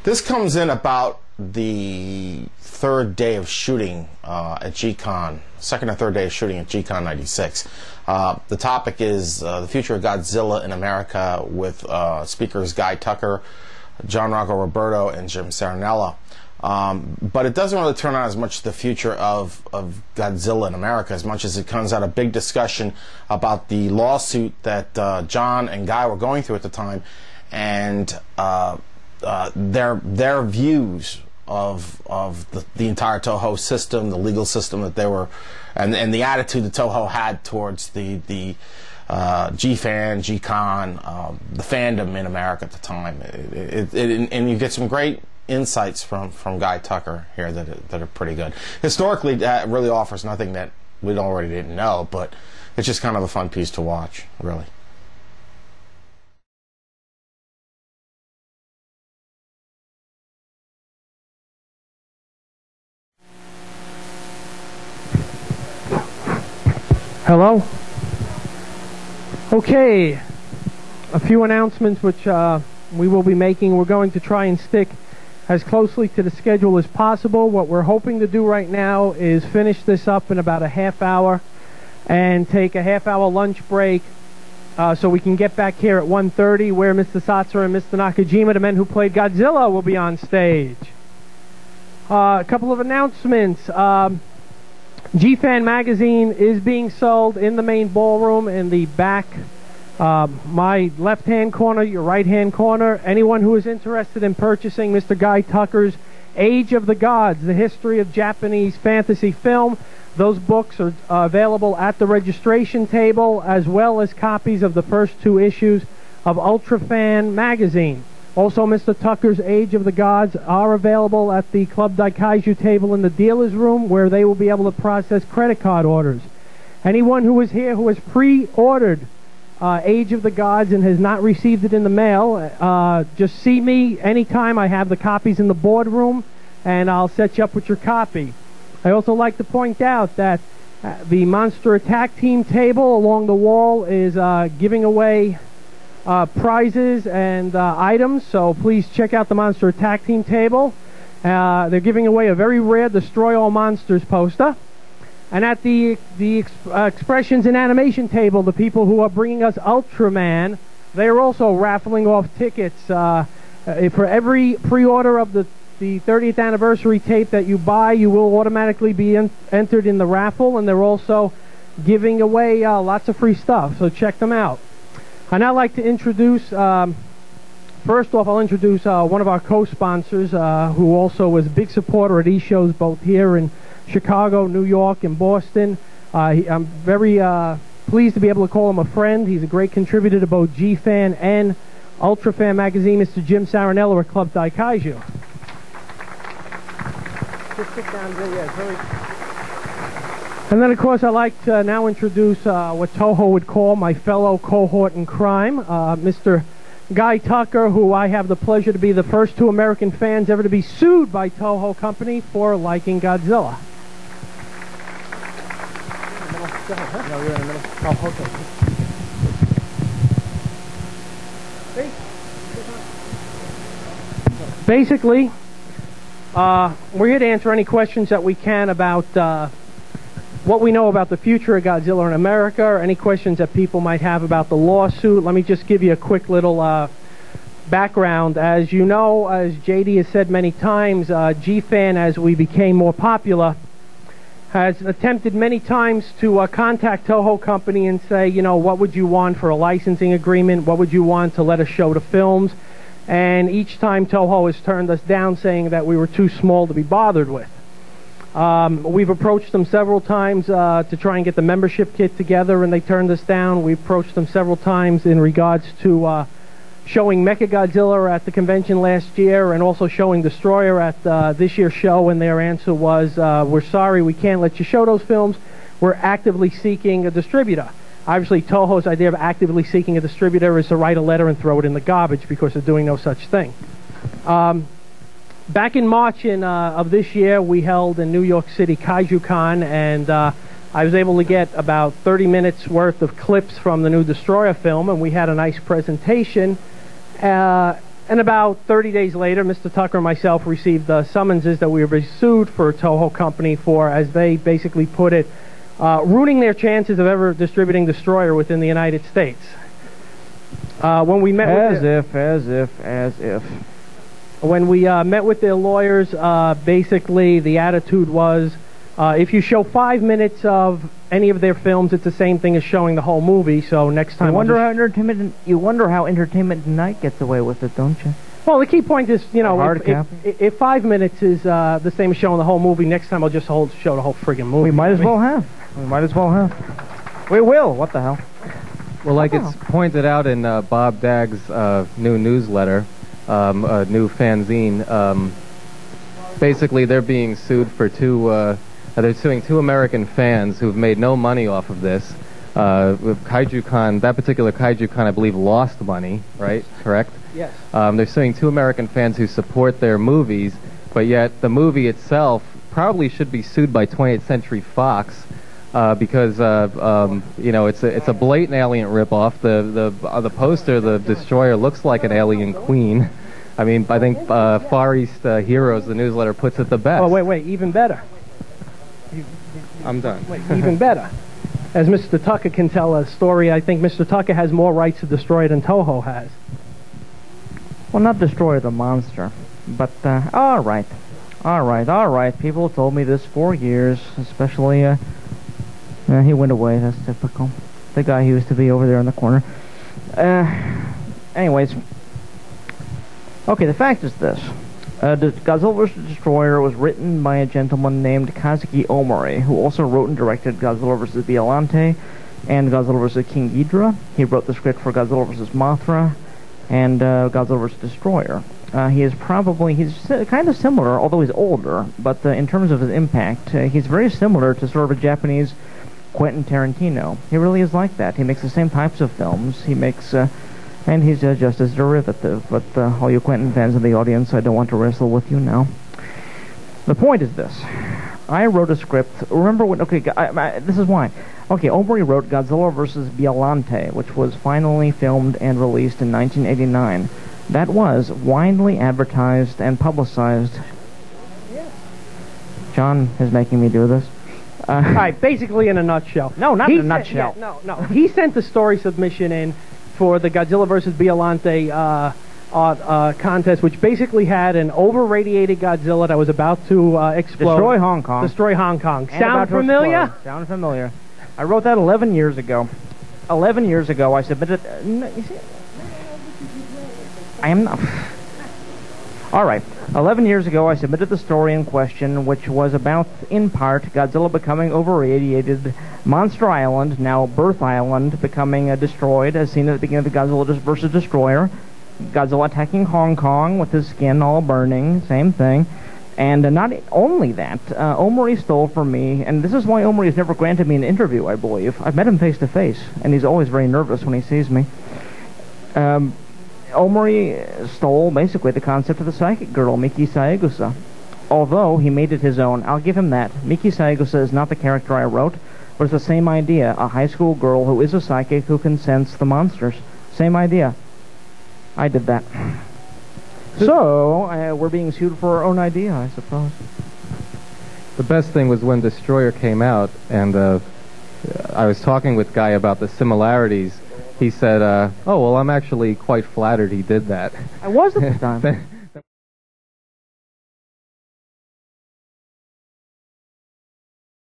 This comes in about the third day of shooting at G-Con, second or third day of shooting at G-Con 96. The topic is the future of Godzilla in America with speakers Guy Tucker, John Roberto, and Jim Cirronella. But it doesn't really turn out as much the future of Godzilla in America as much as it comes out a big discussion about the lawsuit that John and Guy were going through at the time, and their views of the entire Toho system, the legal system that they were, and the attitude that Toho had towards the G-Fan, G-Con, the fandom in America at the time. And you get some great insights from Guy Tucker here that are pretty good. Historically, that really offers nothing that we already didn't know, but it's just kind of a fun piece to watch, really. Hello? Okay, a few announcements which we will be making. We're going to try and stick as closely to the schedule as possible. What we're hoping to do right now is finish this up in about a half hour and take a half-hour lunch break so we can get back here at 1:30 where Mr. Satzer and Mr. Nakajima, the men who played Godzilla, will be on stage. A couple of announcements. G-Fan magazine is being sold in the main ballroom in the back, my left-hand corner, your right-hand corner. Anyone who is interested in purchasing Mr. Guy Tucker's Age of the Gods, the history of Japanese fantasy film, those books are available at the registration table, as well as copies of the first two issues of Ultra Fan magazine. Also, Mr. Tucker's Age of the Gods are available at the Club Daikaiju table in the dealer's room, where they will be able to process credit card orders. Anyone who is here who has pre-ordered Age of the Gods and has not received it in the mail, just see me anytime. I have the copies in the boardroom, and I'll set you up with your copy. I also like to point out that the Monster Attack Team table along the wall is giving away prizes and items, so please check out the Monster Attack Team table. They're giving away a very rare Destroy All Monsters poster. And at the Expressions and Animation table, the people who are bringing us Ultraman, they are also raffling off tickets. For every pre-order of the 30th anniversary tape that you buy, you will automatically be entered in the raffle, and they're also giving away lots of free stuff, so check them out. I'd now like to introduce, first off, I'll introduce one of our co-sponsors who also was a big supporter of these shows both here in Chicago, New York, and Boston. I'm very pleased to be able to call him a friend. He's a great contributor to both G-Fan and Ultra Fan magazine, Mr. Jim Cirronella at Club Daikaiju. Just sit down there, yeah, very... And then, of course, I'd like to now introduce what Toho would call my fellow cohort in crime, Mr. Guy Tucker, who I have the pleasure to be the first two American fans ever to be sued by Toho Company for liking Godzilla. No, you're in the middle. Oh, okay. Basically, we're here to answer any questions that we can about what we know about the future of Godzilla in America, or any questions that people might have about the lawsuit. Let me just give you a quick little background. As you know, as JD has said many times, G-Fan, as we became more popular, has attempted many times to contact Toho Company and say, you know, what would you want for a licensing agreement? What would you want to let us show the films? And each time Toho has turned us down, saying that we were too small to be bothered with. We've approached them several times to try and get the membership kit together, and they turned us down. We approached them several times in regards to showing Mechagodzilla at the convention last year, and also showing Destroyer at this year's show, and their answer was, we're sorry, we can't let you show those films. We're actively seeking a distributor. Obviously, Toho's idea of actively seeking a distributor is to write a letter and throw it in the garbage, because they're doing no such thing. Back in March of this year, we held in New York City KaijuCon, and I was able to get about 30 minutes worth of clips from the new Destroyer film, and we had a nice presentation. And about 30 days later, Mr. Tucker and myself received summonses that we were sued for Toho Company for, as they basically put it, ruining their chances of ever distributing Destroyer within the United States. When we met As if. When we met with their lawyers, basically the attitude was, if you show 5 minutes of any of their films, it's the same thing as showing the whole movie. So next time, you wonder how Entertainment Tonight gets away with it, don't you? Well, the key point is, you know, if 5 minutes is the same as showing the whole movie, next time I'll just show the whole friggin' movie. We might as well have. We will. What the hell? Well, like it's pointed out in Bob Dagg's new newsletter, a new fanzine, basically they're being sued for they're suing 2 American fans who've made no money off of this. With KaijuCon, that particular KaijuCon, I believe, lost money, right? Correct? Yes. They're suing 2 American fans who support their movies, but yet the movie itself probably should be sued by 20th Century Fox because you know, it's a blatant alien ripoff. The poster, the Destroyer, looks like an alien queen. I mean, I think Far East Heroes, the newsletter, puts it the best. Oh, wait, even better. I'm done. Wait, even better. As Mr. Tucker can tell a story, I think Mr. Tucker has more rights to Destroy than Toho has. Well, not Destroy the monster, but all right. People have told me this for years, especially he went away. That's typical. The guy who used to be over there in the corner. Anyways, okay. The fact is this: Godzilla vs. Destroyer was written by a gentleman named Kazuki Omori, who also wrote and directed Godzilla vs. Biollante and Godzilla vs. King Ghidorah. He wrote the script for Godzilla vs. Mothra and Godzilla vs. Destroyer. He's kind of similar, although he's older, but in terms of his impact, he's very similar to sort of a Japanese Quentin Tarantino. He really is like that. He makes the same types of films. He makes, and he's just as derivative. But all you Quentin fans in the audience, I don't want to wrestle with you now. The point is this. I wrote a script. Remember when, okay, this is why. Okay, Omori wrote Godzilla vs. Biollante, which was finally filmed and released in 1989. That was widely advertised and publicized. John is making me do this. All right, basically in a nutshell. No, not in a nutshell. Yeah, no. He sent the story submission in for the Godzilla vs. Biollante contest, which basically had an over-radiated Godzilla that was about to explode. Destroy Hong Kong. Sound familiar? Sound familiar. I wrote that 11 years ago. 11 years ago, I submitted... you see, I am not... All right. 11 years ago, I submitted the story in question, which was about, in part, Godzilla becoming over-radiated, Monster Island, now Birth Island, becoming destroyed, as seen at the beginning of the Godzilla vs. Destroyer, Godzilla attacking Hong Kong with his skin all burning, same thing. And not only that, Omori stole from me, and this is why Omori has never granted me an interview, I believe. I've met him face-to-face, and he's always very nervous when he sees me. Omori stole, basically, the concept of the psychic girl, Miki Saegusa. Although, he made it his own. I'll give him that. Miki Saegusa is not the character I wrote, but it's the same idea. A high school girl who is a psychic who can sense the monsters. Same idea. I did that. So, we're being sued for our own idea, I suppose. The best thing was when Destroyer came out, and I was talking with Guy about the similarities. He said, oh, well, I'm actually quite flattered he did that. I was at the time.